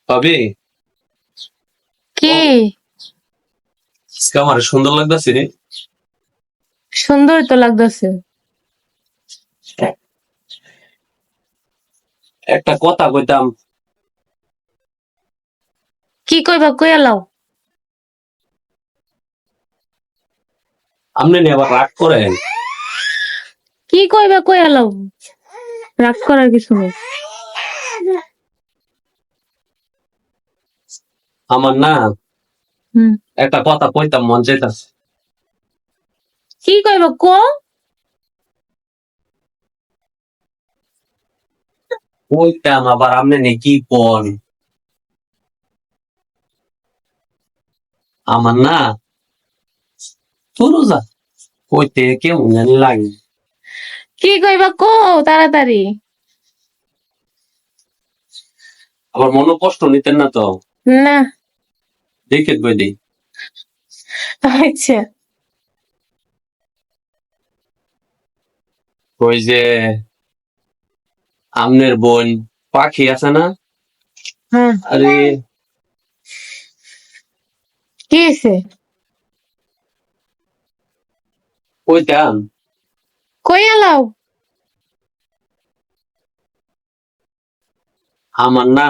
ভাবি কি আজকে আমার সুন্দর লাগতেছে রে। সুন্দর তো লাগতেছে। একটা কথা কইতাম, কি কইবা কইয়া লাও। আপনি নিয়ে আবার রাগ করেন। কি কইবা কইয়া লাও, রাগ করার কিছু নেই। আমার না হুম, একটা কথা কইতাম মন চাইতাছে। কি কইবা কো। কইতাম আবার আপনি নিয়ে কি কোন। আমার না শুরু যা কইতে কেমন জানি লাগে। কি কইবা কো তাড়াতাড়ি। আবার মনে কষ্ট নিতেন না তো, না, দেখে কই দিই। আচ্ছা। ওই যে আমনের বোন পাখি আছে না, হ্যাঁ, আরে কি হয়েছে? কইতাম কইয়া লাও। আমার না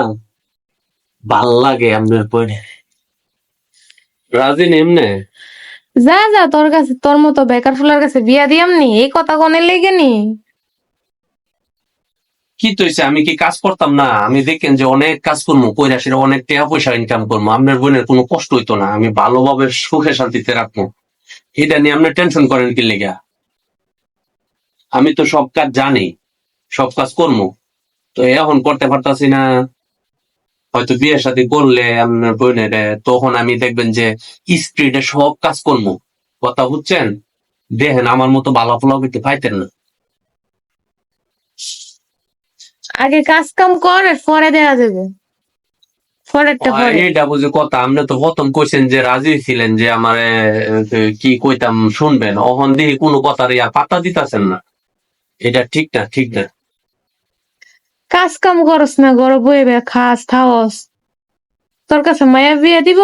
ভাল লাগে আমনের বোন। রাজি নেমনে যা যা, তোর কাছে তোর মতো বেকার ফুলার কাছে বিয়া দিয়ামনি, এই কথা কনে লেগে নি। কি তৈছে, আমি কি কাজ করতাম না? আমি দেখেন যে অনেক কাজ করবো, কইরা সেটা অনেক টাকা পয়সা ইনকাম করবো, আপনার বোনের কোনো কষ্ট হইতো না, আমি ভালোভাবে সুখে শান্তিতে রাখবো। এটা নিয়ে আপনি টেনশন করেন কি লেগা? আমি তো সব কাজ জানি, সব কাজ করবো, তো এখন করতে পারতাছি না। হয়তো বিয়ের সাথে করলে আপনার বোনের, তখন আমি দেখবেন যে স্ত্রীটা সব কাজ করবো। কথা বুঝছেন? দেখেন আমার মতো ভালো ফলাও কিন্তু পাইতেন না। আগে কাজ কাম কর, পরে দেয়া যাবে, পরেরটা পরে। এইটা বুঝি কথা? আপনি তো প্রথম কইছেন যে রাজি ছিলেন যে আমার কি কইতাম শুনবেন, অহন দিয়ে কোনো কথার ইয়া পাত্তা দিতাছেন না। এটা ঠিক না, ঠিক না। কাজ কাম করস না, গড় বয়ে বে খাস থাওস, তোর কাছে মায়া বিয়া দিব।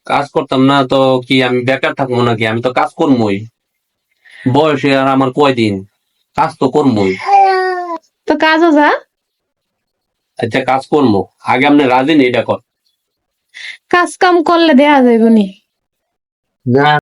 কাজ করতাম না তো কি আমি বেকার থাকবো নাকি? আমি তো কাজ করবোই। বয়সে আর আমার কয়দিন, কাজ তো করবোই। তো কাজও যা। আচ্ছা কাজ করবো, আগে আপনি রাজি নেই এটা কর। কাজ কাম করলে দেয়া যাইব নি। না